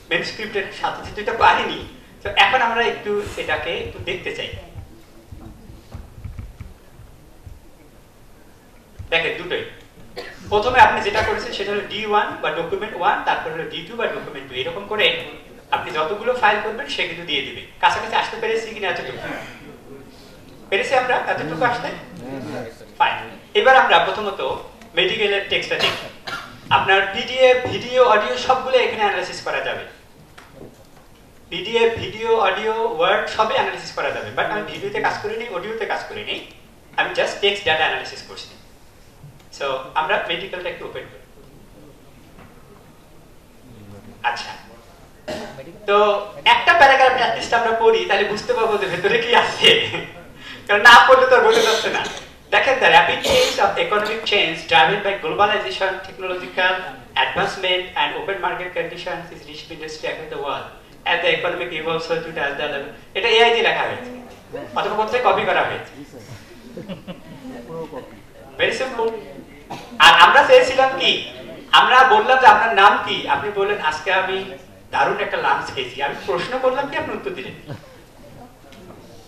ম্যানুস্ক্রিপ্টের সাথে সাথে এটা পারিনি। তো এখন আমরা একটু এটাকে একটু দেখতে চাই। দেখেন দুটোই, প্রথমে আপনি যেটা করেছেন সেটা হলো D1 বা ডকুমেন্ট 1, তারপর হলো D2 বা ডকুমেন্ট 2। এরকম করে আপনি যতগুলো ফাইল করবেন সে কিন্তু দিয়ে দিবে। কাছাকাছি আসতে পেরেছি কিনা? এতটুকু পেরেছি আমরা, এতটুকু আসতে ফাইন। এবার আমরা প্রথমত মেডিকেলের টেক্সটটা দেখি। আপনার পিডিএফ, ভিডিও, অডিও সবগুলো এখানে অ্যানালাইসিস করা যাবে। পিডিএফ, ভিডিও, অডিও, ওয়ার্ড সবই অ্যানালাইসিস করা যাবে। বাট আমি ভিডিওতে কাজ করিনি, অডিওতে কাজ করিনি, আমি জাস্ট টেক্সট ডাটা অ্যানালাইসিস করছি। সো আমরা মেডিকেলটা একটু ওপেন করি। আচ্ছা, তো একটা প্যারাগ্রাফ অ্যাটলিস্ট আমরা পড়ি, তাহলে বুঝতে পারবো যে ভেতরে কি আছে, কারণ না পড়লে তো আর বোঝা যাচ্ছে না। দেখেন, the rapid pace of economic change driven by globalization, technological advancement and open market conditions is reaching industry across the world as the economic evolves so too does the level. এটা এআই দিয়ে লেখা হয়েছে অথবা কোথায় copy করা হয়েছে, very simple. আর আমরা চেয়েছিলাম কি, আমরা বললাম যে আপনার নাম কি, আপনি বললেন আজকে আমি দারুণ একটা লাঞ্চ খেয়েছি। আমি প্রশ্ন করলাম কি, আপনি উত্তর দিলেন,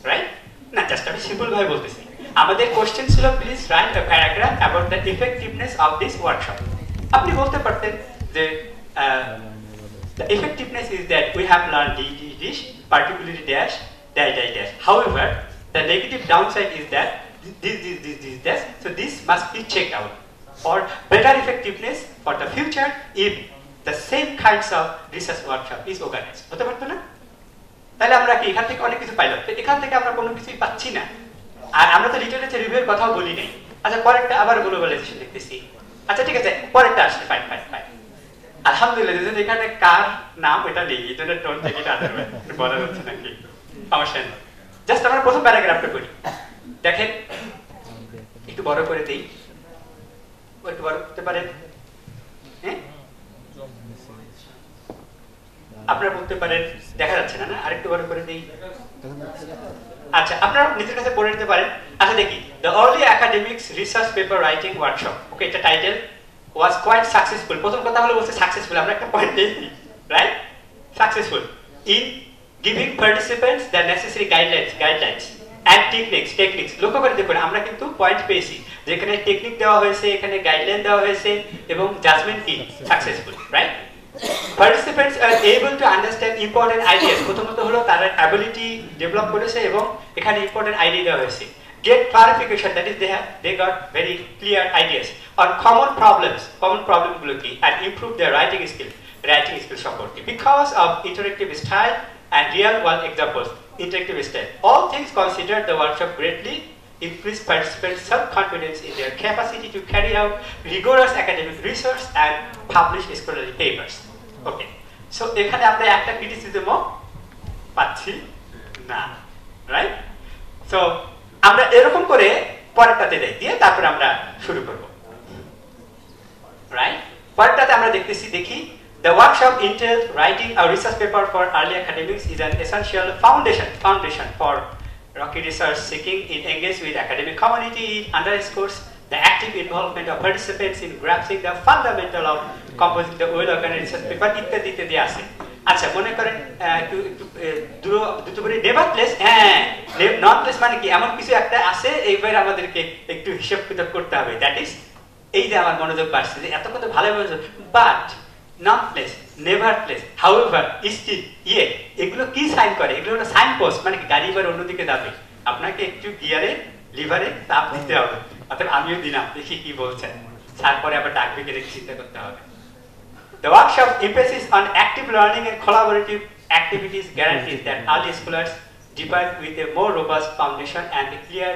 রাইট? না, জাস্ট আমি সিম্পল ভাবে বলতেছি। আমাদের কোশ্চেন ছিল please write a paragraph about the effectiveness of this workshop. আপনি বলতে পারতেন যে the effectiveness is that we have learned this particularly dash dash dash dash. However, the negative downside is that this. So this must be checked out for better effectiveness for the future if the same kinds of research workshop is organized. হতে পারতো না? তাহলে আমরা কি এখান থেকে অনেক কিছু পাইলাম, এখান থেকে আমরা কোনো কিছুই পাচ্ছি না। আর আমরা তো লিটারেচার রিভিউয়ের কথাও বলি নাই। আচ্ছা, পরেরটা আবার গ্লোবালাইজেশন দেখতেছি। আচ্ছা ঠিক আছে, পরেরটা আসছে, ফাইন ফাইন ফাইন। আলহামদুলিল্লাহ, যেদিন এখানে কার নাম এটা নেই, এই জন্য টোন থেকে এটা বলা যাচ্ছে নাকি, সমস্যা নেই। জাস্ট আমরা প্রথম প্যারাগ্রাফটা করি। দেখেন, একটু বড় করে দেই, একটু বড় করতে পারেন, হ্যাঁ? আপনারা বলতে পারেন দেখা যাচ্ছে না, না আরেকটু বড় করে দেই। আচ্ছা, আপনারা নিজের কাছে পড়ে নিতে পারেন। আচ্ছা দেখি, the early academics research paper writing workshop. Okay, এটা টাইটেল was quite successful. প্রথম কথা হলো বলছে সাকসেসফুল, আমরা একটা পয়েন্ট দিই, right? Successful in giving participants the necessary guidelines and techniques. লক্ষ্য করে দেখুন, আমরা কিন্তু পয়েন্ট পেয়েছি, যেখানে টেকনিক দেওয়া হয়েছে, এখানে গাইডলাইন দেওয়া হয়েছে এবং জাজমেন্ট কি successful, right? Participants are able to understand important ideas. প্রথমত হলো তারা অ্যাবিলিটি ডেভেলপ করেছে এবং এখানে ইম্পর্টেন্ট আইডিয়া দেওয়া হয়েছে। Get clarification, that is they got very clear ideas on common problem গুলো কি, and improve their writing skill সম্পর্কে because of interactive style and real world examples. Interactive style, all things considered, the workshop greatly increased participants' self-confidence in their capacity to carry out rigorous academic research and publish scholarly papers. Okay, so এখানে আমরা একটা ক্রিটিসিজমও পাচ্ছি না, right? So আমরা এরকম করে পরেরটাতে দিয়ে তারপর আমরা শুরু করব, রাইট? পরেরটাতে আমরা দেখি the workshop entails writing a research paper for early academics is an essential foundation for rocky research seeking in engage with academic community. It underscores the active involvement of participants in grasping the fundamental of composing the well-organized research paper ইত্যাদি আছে। আচ্ছা, মনে করেন একটু দুটো করে never place, হ্যাঁ not place মানে কি, এমন কিছু একটা আছে, এইবার আমাদেরকে একটু হিসাব কিতাব করতে হবে। দ্যাট ইজ, এই যে আমার মনোযোগ বাড়ছে যে এত কথা ভালো মনোযোগ, but not place, never place, however, still, এগুলো কি সাইন করে? এগুলো হলো সাইন পোস্ট, মানে গাড়ি এবার অন্যদিকে যাবে, আপনাকে একটু গিয়ারে লিভারে চাপ দিতে হবে, অর্থাৎ আমিও দিলাম, দেখি কি বলছেন, তারপরে আবার ডাকবে গেলে চিন্তা করতে হবে। The workshop emphasis on active learning and collaborative activities guarantees that early scholars depart with a more robust foundation and a clear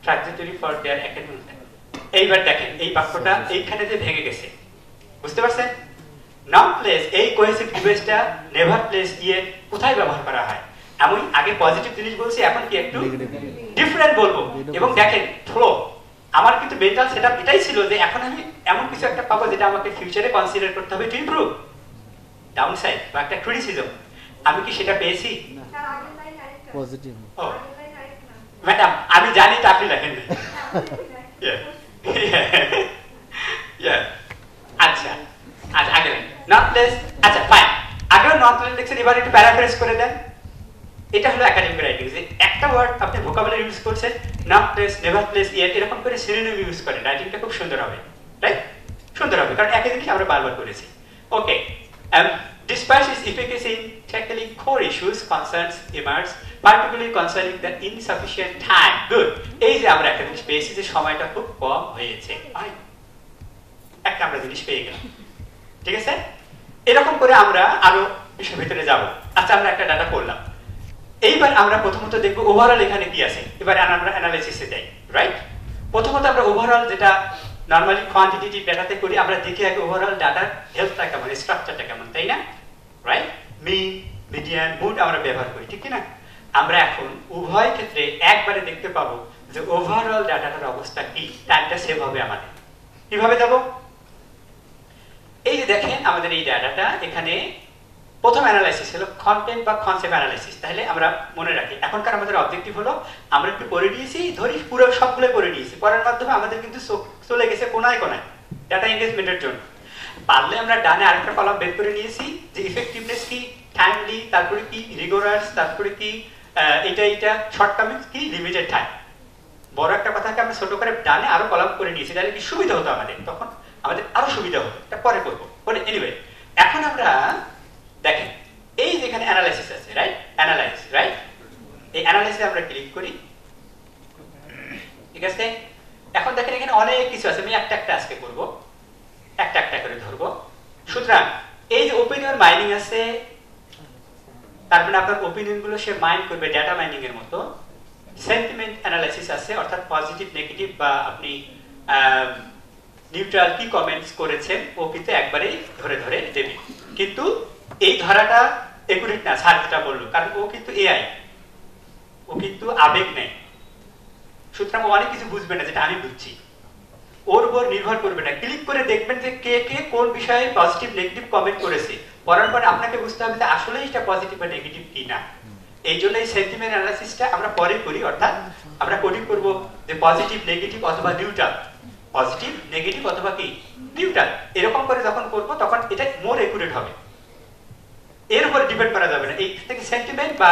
trajectory for their academic life. এইবার দেখেন এই বাক্যটা এইখানে যে ভেঙে গেছে, বুঝতে পারছেন? নট প্লেস, এই কোহেসিভ ডিভাইসটা নেভার প্লেস দিয়ে কোথায় ব্যবহার করা হয়? আমি আগে পজিটিভ জিনিস বলছি, এখন কি একটু ডিফারেন্ট বলবো। এবং দেখেন ফ্লো, আমার কিন্তু মেন্টাল সেটআপ এটাই ছিল যে এখন আমি এমন কিছু একটা পাবো যেটা আমাকে ফিউচারে কনসিডার করতে হবে টু ইমপ্রুভ ডাউন সাইড বা একটা ক্রিটিসিজম। আমি কি সেটা পেয়েছি? পজিটিভ। ও ম্যাডাম, আমি জানি তা আপনি লেখেন না। আচ্ছা আচ্ছা, আগে নট প্লেস, আচ্ছা ফাইন, আগে নট প্লেস লিখছেন, এবার একটু প্যারাফ্রেজ করে দেন। এটা হলো একাডেমিক রাইটিং, যে একটা ওয়ার্ড আপনি ভোকাবুলারি ইউজ করছেন, not place, never place, yet, এরকম করে সিনোনিম ইউজ করেন, রাইটিংটা খুব সুন্দর হবে, রাইট? সুন্দর হবে, কারণ একই জিনিস আমরা বারবার করেছি। ওকে, despite its efficacy in tackling core issues, concerns emerge, particularly concerning the insufficient time. Good. এই যে আমরা একটা জিনিস পেয়েছি যে সময়টা খুব কম হয়েছে, একটা আমরা জিনিস পেয়ে গেলাম, ঠিক আছে? এরকম করে আমরা আরো বিষয়ের ভিতরে যাব। আচ্ছা, আমরা একটা ডাটা করলাম, এইবার আমরা প্রথমত দেখব ওভারঅল এখানে কি আছে। এবার আমরা অ্যানালাইসিসে যাই, রাইট? প্রথমত আমরা ওভারঅল যেটা নরমালি কোয়ান্টিটেটিভ ডাটাতে করি, আমরা দেখি আগে ওভারঅল ডাটার হেলথটা কেমন, স্ট্রাকচারটা কেমন, তাই না? রাইট? মিন, মিডিয়ান, মুড আমরা ব্যবহার করি, ঠিক না? আমরা এখন উভয় ক্ষেত্রে একবারে দেখতে পাবো যে ওভারঅল ডাটাটার অবস্থা কি, টাইমটা সেভ হবে আমাদের। কিভাবে যাব? এই যে দেখেন আমাদের এই ডাটাটা, এখানে প্রথম অ্যানালাইসিস হলো কন্টেন্ট বা কনসেপ্ট অ্যানালাইসিস। তাহলে আমরা মনে রাখি এখনকার আমাদের অবজেক্টিভ হলো আমরা একটু পড়ে নিয়েছি, ধরি পুরো সবগুলো পড়ে নিয়েছি, পড়ার মাধ্যমে আমাদের কিন্তু চলে গেছে কোনায় কোনায় ডাটা এনগেজমেন্টের জন্য। পারলে আমরা ডানে আরেকটা কলাম বের করে নিয়েছি যে ইফেক্টিভনেস কি, টাইমলি, তারপরে কি রিগোরাস, তারপরে কি এটা শর্ট টার্ম কি, লিমিটেড টাইম। বড় একটা কথাকে আমরা ছোট করে ডানে আরো কলাম করে নিয়েছি, তাহলে কি সুবিধা হতো আমাদের, তখন আমাদের আরো সুবিধা হতো। এটা পরে করবো, বলে এনিওয়ে এখন আমরা দেখেন এই যেখানে অ্যানালাইসিস আছে, রাইট? Analyse, right? এই অ্যানালাইসিসে আমরা ক্লিক করি, ঠিক আছে? এখন দেখেন এখানে অনেক কিছু আছে, আমি একটা একটা আজকে করব, একটা একটা করে ধরবো। সুতরাং এই যে ওপিনিয়ন মাইনিং আছে, তার মানে আপনার ওপিনিয়ন গুলো সে মাইন্ড করবে ডেটা মাইনিং এর মতো। সেন্টিমেন্ট অ্যানালাইসিস আছে, অর্থাৎ পজিটিভ, নেগেটিভ বা আপনি নিউট্রাল কি কমেন্টস করেছেন ও কিন্তু একবারেই ধরে ধরে দেবে। কিন্তু এই ধরাটা একুরেট না, স্যার যেটা বললো, কারণ ও কিন্তু এআই, ও কিন্তু আবেগ নেই, সুতরাং ও অনেক কিছু বুঝবে না যেটা আমি বুঝছি, ওর উপর নির্ভর করবে না। ক্লিক করে দেখবেন যে কে কে কোন বিষয়ে পজিটিভ নেগেটিভ কমেন্ট করেছে, পড়ার পরে আপনাকে বুঝতে হবে যে আসলে এটা পজিটিভ বা নেগেটিভ কি না। এই জন্য এই সেন্টিমেন্ট অ্যানালাইসিসটা আমরা পরে করি, অর্থাৎ আমরা কোডিং করব যে পজিটিভ, নেগেটিভ অথবা নিউট্রাল, পজিটিভ, নেগেটিভ অথবা কি নিউট্রাল, এরকম করে যখন করব তখন এটা মোর একুরেট হবে। এর উপর ডিপেন্ড করা যাবে না, এই থেকে সেন্টিমেন্ট বা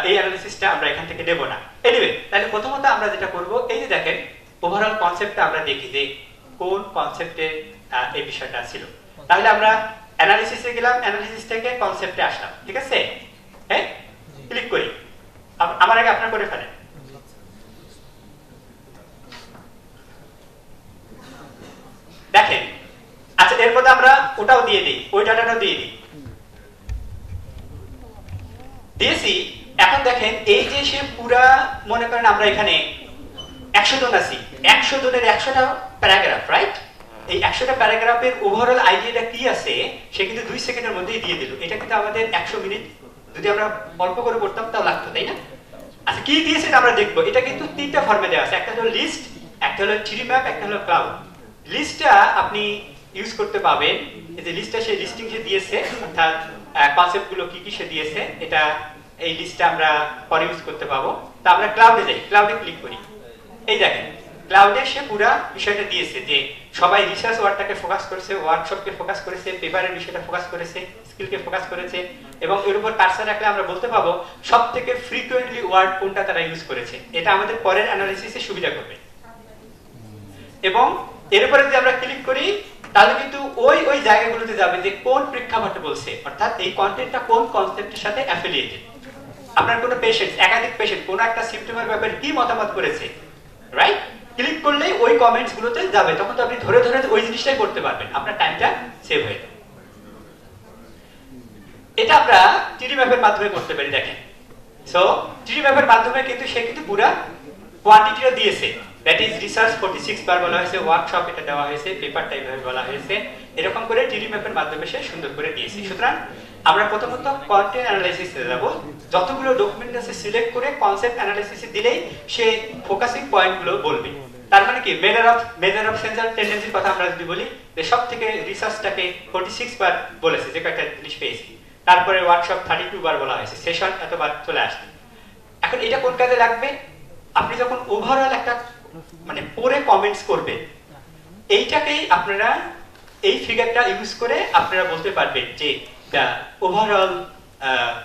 এই অ্যানালিসিসটা আমরা এখান থেকে নেব না। এনিওয়ে, তাহলে প্রথমত আমরা যেটা করব, এই যে দেখেন ওভারঅল কনসেপ্টটা আমরা দেখি যে কোন কনসেপ্টে এই বিষয়টা ছিল। তাহলে আমরা অ্যানালিসিসে গেলাম, অ্যানালিসিস থেকে কনসেপ্টে আসলাম, ঠিক আছে? হ্যাঁ, ক্লিক করি, আমার আগে আপনারা করে ফেলেন। দেখেন, আচ্ছা এর মধ্যে আমরা ওটাও দিয়ে দিই, ওই ডাটাটাও দিয়ে দিই, দিয়েছি। এখন দেখেন এই যে সে পুরা, মনে করেন আমরা এখানে 100 জন আছি, 100 জনের 100টা প্যারাগ্রাফ, রাইট? এই 100টা প্যারাগ্রাফের ওভারঅল আইডিয়াটা কি আছে সে কিন্তু 2 সেকেন্ডের মধ্যেই দিয়ে দিল। এটা কিন্তু আমাদের 100 মিনিট যদি আমরা অল্প করে করতাম তাও লাগতো, তাই না? আচ্ছা কি দিয়েছে এটা আমরা দেখবো। এটা কিন্তু 3টা ফর্মে দেওয়া আছে, একটা হলো লিস্ট, একটা হলো ট্রি ম্যাপ, একটা হলো ক্লাউড। লিস্টটা আপনি ইউজ করতে পাবেন, এই যে লিস্টটা সে লিস্টিং সে দিয়েছে, অর্থাৎ কনসেপ্টগুলো কি কি সে দিয়েছে, এটা এই লিস্টটা আমরা পরে ইউজ করতে পাবো। তো আমরা ক্লাউডে যাই, ক্লাউডে ক্লিক করি, এই দেখেন ক্লাউডে সে পুরা বিষয়টা দিয়েছে যে সবাই রিসার্চ ওয়ার্ডটাকে ফোকাস করেছে, ওয়ার্কশপকে ফোকাস করেছে, পেপারের বিষয়টা ফোকাস করেছে, স্কিলকে ফোকাস করেছে, এবং এর উপর কার্সার রাখলে আমরা বলতে পাবো সবথেকে ফ্রিকোয়েন্টলি ওয়ার্ড কোনটা তারা ইউজ করেছে। এটা আমাদের পরের অ্যানালাইসিসে সুবিধা করবে। এবং এর উপরে যদি আমরা ক্লিক করি তাহলে কিন্তু ওই ওই জায়গাগুলোতে যাবে যে কোন প্রেক্ষাপটে বলছে, অর্থাৎ এই কন্টেন্টটা কোন কনসেপ্টের সাথে অ্যাফিলিয়েটেড। আপনার কোনো পেশেন্ট, একাধিক পেশেন্ট কোন একটা সিম্পটমের ব্যাপারে কি মতামত করেছে, রাইট? ক্লিক করলেই ওই কমেন্টস গুলোতে যাবে, তখন তো আপনি ধরে ধরে ওই জিনিসটাই করতে পারবেন, আপনার টাইমটা সেভ হয়ে যাবে। এটা আমরা টিডি ম্যাপের মাধ্যমে করতে পারি। দেখেন, সো টিডি ম্যাপের মাধ্যমে কিন্তু সে কিন্তু পুরো কোয়ান্টিটিটা দিয়েছে, দ্যাট ইজ রিসার্চ 46 বার বলা হয়েছে, ওয়ার্কশপ এটা দেওয়া হয়েছে, পেপার টাইপ ভাবে বলা হয়েছে, এরকম করে টিডি ম্যাপের মাধ্যমে সে সুন্দর করে দিয়েছে। সুতরাং আমরা প্রথমত কন্টেন্ট অ্যানালাইসিসে যাব, যতগুলো ডকুমেন্ট আছে সিলেক্ট করে কনসেপ্ট অ্যানালাইসিসে দিলেই সে ফোকাসিং পয়েন্টগুলো বলবে। তার মানে কি মেজার অফ সেন্সার টেন্ডেন্সির কথা আমরা যদি বলি, যে সব থেকে রিসার্চটাকে 46 বার বলেছে, যে কয়েকটা জিনিস পেয়েছি, তারপরে ওয়ার্কশপ 32 বার বলা হয়েছে, সেশন এতবার চলে আসছে। এখন এটা কোন কাজে লাগবে? আপনি যখন ওভারঅল একটা মানে পরে কমেন্টস করবেন, এইটাকেই আপনারা এই ফিগারটা ইউজ করে আপনারা বলতে পারবেন যে the overall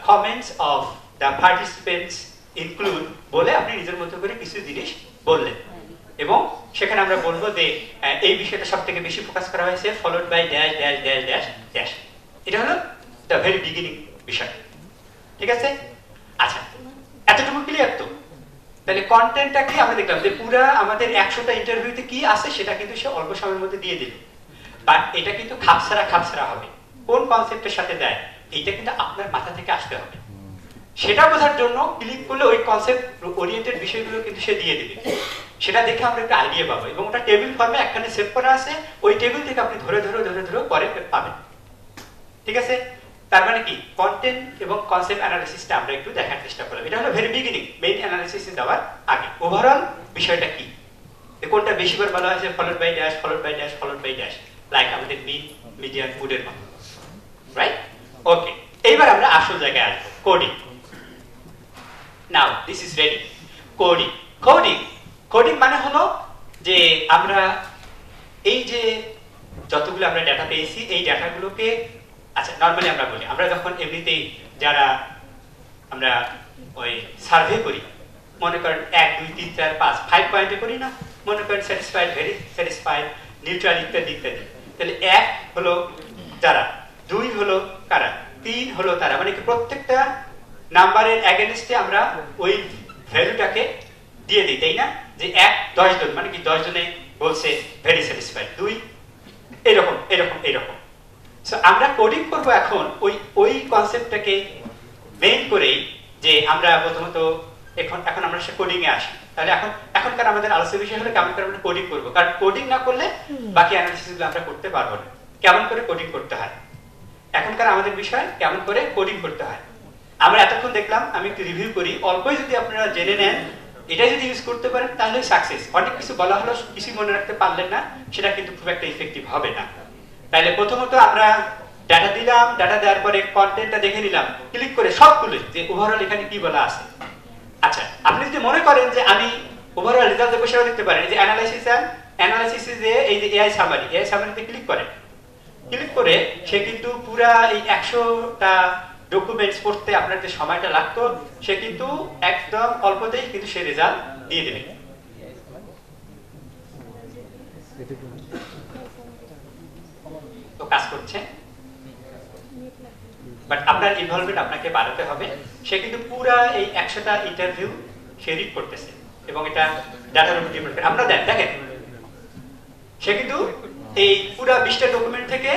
comments of the participants include বলে আপনি নিজের মতো করে কিছু জিনিস বললেন, এবং সেখানে আমরা বলবো যে এই বিষয়টা সব থেকে বেশি ফোকাস করা হয়েছে, followed by dash dash dash dash dash. এটা হলো দ্য ভেরি বিগিনিং বিষয়, ঠিক আছে? আচ্ছা, এতটুকু ক্লিয়ার তো? তাহলে কন্টেন্টটা কি আমরা দেখলাম যে পুরা আমাদের 100টা ইন্টারভিউতে কি আছে সেটা কিন্তু সে অল্প সময়ের মধ্যে দিয়ে দিল, বাট এটা কিন্তু খাপছাড়া হবে, কোন কনসেপ্টের সাথে দেয় এইটা কিন্তু আপনার মাথা থেকে আসতে হবে। সেটা বোঝার জন্য ক্লিক করলে ওই কনসেপ্ট ওরিয়েন্টেড বিষয়গুলো কিন্তু সে দিয়ে দিবে, সেটা দেখে আমরা একটা আইডিয়া পাবো, এবং ওটা টেবিল ফর্মে একখানে সেভ করা আছে, ওই টেবিল থেকে আপনি ধরে পরে পাবেন, ঠিক আছে? তার মানে কি কন্টেন্ট এবং কনসেপ্ট অ্যানালিসিসটা আমরা একটু দেখার চেষ্টা করলাম। এটা হলো ভেরি বিগিনিং, মেইন অ্যানালিসিস দেওয়ার আগে ওভারঅল বিষয়টা কি, কোনটা বেশিবার বলা হয়েছে, followed by dash followed by dash followed by dash, like আমাদের মিন মিডিয়ান মুডের মতো, রাইট? ওকে, এইবার আমরা আসল জায়গায় আসবো, coding. Now this is ready. Coding মানে হলো যে আমরা এই যে যতগুলো আমরা ডাটা পেয়েছি, এই ডাটাগুলোকে, আচ্ছা নরমালি আমরা বলি, আমরা যখন এমনিতেই যারা আমরা ওই সার্ভে করি, মনে করেন 1 2 3 4 5 5 পয়েন্টে করি না, মনে করেন স্যাটিসফাইড, ভেরি স্যাটিসফাইড, নিউট্রাল ইত্যাদি ইত্যাদি। তাহলে 1 হলো যারা, 2 হলো কারা, 3 হলো তারা, মানে কি প্রত্যেকটা নাম্বারের এগেইনস্টে আমরা ওই ভ্যালুটাকে দিয়ে দিই, তাই না? যে 1 10 জন, মানে কি 10 জনে বলছে ভেরি স্যাটিসফাইড, 2 এরকম এরকম এরকম। সো আমরা কোডিং করব এখন ওই কনসেপ্টটাকে মেইন করেই, যে আমরা প্রথমত এখন আমরা সে কোডিং এ আসি। তাহলে এখনকার আমাদের আলোচনা বিষয় হলো কেমন করে আমরা কোডিং করব, কারণ কোডিং না করলে বাকি অ্যানালিসিসগুলো আমরা করতে পারবো না। কেমন করে কোডিং করতে হয়, এখনকার আমাদের বিষয় কেমন করে কোডিং করতে হয়। আমরা এতক্ষণ দেখলাম, আমি একটু রিভিউ করি, অল্পই যদি আপনারা জেনে নেন, এটা যদি ইউজ করতে পারেন তাহলে সাকসেস। অনেক কিছু বলা হলো, কিছু মনে রাখতে পারলেন না, সেটা কিন্তু খুব একটা ইফেক্টিভ হবে না। তাহলে প্রথমত আমরা ডাটা দিলাম, ডাটা দেওয়ার পরে কন্টেন্টটা দেখে নিলাম, ক্লিক করে সবগুলো যে ওভারঅল এখানে কি বলা আছে। আচ্ছা, আপনি যদি মনে করেন যে আমি ওভারঅল রেজাল্ট দেখবো, সেটাও দেখতে পারেন। এই যে অ্যানালাইসিস যে এই যে এআই সামারিতে ক্লিক করে সে কিন্তু পুরা এই 100টা ডকুমেন্টস পড়তে আপনার যে সময়টা লাগতো, সে কিন্তু একদম অল্পতেই কিন্তু সে রেজাল্ট দিয়ে দেবে। তো কাজ করছে, বাট আপনার ইনভলভমেন্ট আপনাকে বাড়াতে হবে। সে কিন্তু পুরা এই 100টা ইন্টারভিউ সে রিড করতেছে, এবং এটা ডাটার উপর ডিপেন্ড করে। আপনারা দেখেন, সে কিন্তু এই পুরা 20টা ডকুমেন্ট থেকে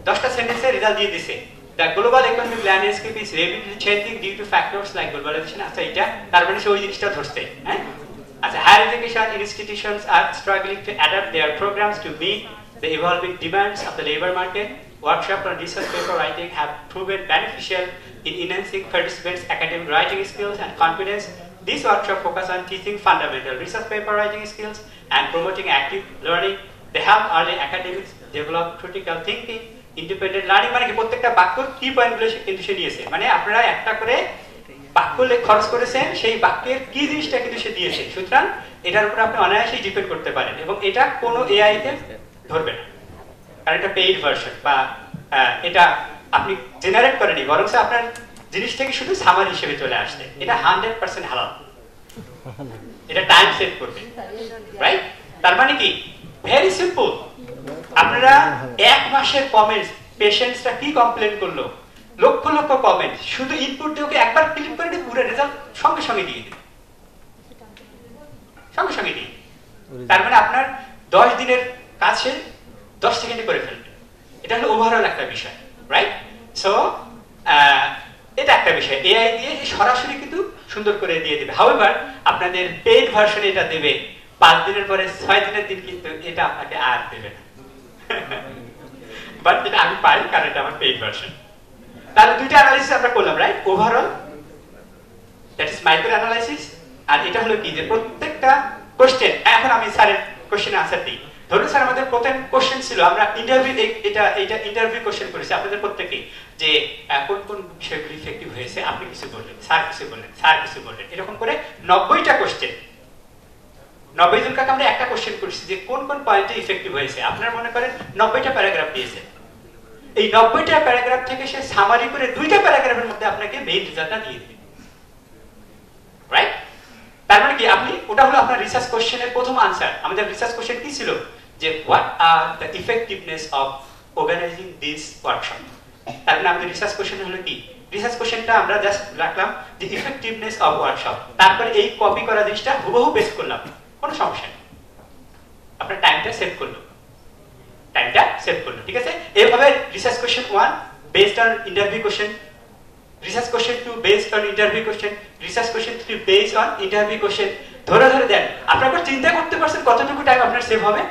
10টা সেন্টেন্সে রেজাল্ট দিয়ে দিছে। The global economic landscape is rapidly changing due to factors like globalization. আচ্ছা, এটা তার মানে সে ওই জিনিসটা ধরছে, হ্যাঁ? আচ্ছা, higher education institutions are struggling to adapt their programs to meet the evolving demands of the labor market. Workshop and research paper writing have proven beneficial in enhancing participants' academic writing skills and confidence. This workshop focus on teaching fundamental research paper writing skills and promoting active learning. They help early academics develop critical thinking, independent learning. মানে কি প্রত্যেকটা বাক্যর কি পয়েন্টগুলো কিন্তু সে নিয়েছে, মানে আপনারা একটা করে বাক্য খরচ করেছেন, সেই বাক্যের কি জিনিসটা কিন্তু সে দিয়েছে। সুতরাং এটার উপর আপনি অনায়াসেই ডিপেন্ড করতে পারেন, এবং এটা কোনো এআই তে ধরবে না, কারণ এটা পেইড ভার্সন, বা এটা আপনি জেনারেট করেনি, বরং আপনার জিনিস থেকে শুধু সামারি হিসেবে চলে আসছে। এটা 100% হালাল, এটা টাইম সেভ করবে, রাইট? তার মানে কি ভেরি সিম্পল। আপনারা 1 মাসের কমেন্টস, পেশেন্টসরা কি কমপ্লেন করলো, লক্ষ লক্ষ কমেন্ট, শুধু ইনপুট দিয়ে ওকে একবার ক্লিক করে পুরো রেজাল্ট সঙ্গে সঙ্গে দিয়ে দিন, সঙ্গে সঙ্গে দিন। তার মানে আপনার 10 দিনের কাজ সে 10 সেকেন্ডে করে ফেলবে। এটা হলো ওভারঅল একটা বিষয়, রাইট? সো এটা একটা বিষয়, এআই দিয়ে সরাসরি কিন্তু সুন্দর করে দিয়ে দেবে। হাউএভার আপনাদের পেইড ভার্সনে এটা দেবে 5 দিনের পরে 6 দিনের দিন কিন্তু এটা আপনাকে আর দেবে না। বাট এটা আমি পাই কারণ এটা আমার পেইড ভার্সন। তাহলে দুইটা অ্যানালাইসিস আমরা করলাম, right? Overall that is micro analysis, আর এটা হলো কি যে প্রত্যেকটা কোশ্চেন। এখন আমি স্যারের কোশ্চেনের আনসার দিই। ধরুন স্যার আমাদের প্রথম কোশ্চেন ছিল, আমরা ইন্টারভিউ এটা ইন্টারভিউ কোশ্চেন করেছি আপনাদের প্রত্যেককে, যে কোন কোন বিষয়গুলো ইফেক্টিভ হয়েছে, আপনি কিছু বললেন, স্যার কিছু বললেন, স্যার কিছু বললেন, এরকম করে 90টা কোশ্চেন। 90 জনকে আমরা একটা কোশ্চেন করেছি যে কোন কোন পয়েন্টে ইফেক্টিভ হয়েছে। আপনারা মনে করেন 90টা প্যারাগ্রাফ দিয়েছে, এই 90টা প্যারাগ্রাফ থেকে সে সামারি করে 2টা প্যারাগ্রাফের মধ্যে আপনাকে মেইন রেজাল্টটা দিয়ে দিবে, রাইট? তার মানে কি আপনি, ওটা হলো আপনার রিসার্চ কোশ্চেনের প্রথম আনসার। আমাদের রিসার্চ কোশ্চেন কি ছিল যে what are the effectiveness of organising this workshop. তার মানে আমাদের রিসার্চ কোশ্চেন হলো কি, রিসার্চ কোশ্চেনটা আমরা জাস্ট রাখলাম যে ইফেক্টিভনেস অফ ওয়ার্কশপ, তারপরে এই কপি করা জিনিসটা হুবহু পেস্ট করলাম, কোনো সমস্যা নেই। আপনার টাইমটা সেভ করলো, ঠিক আছে? এইভাবে research question 1 based on interview question, research question 2 based on interview question, research question 3 based on interview question, ধরে ধরে দেন। আপনারা চিন্তা করতে পারছেন কতটুকু টাইম আপনার সেভ হবে?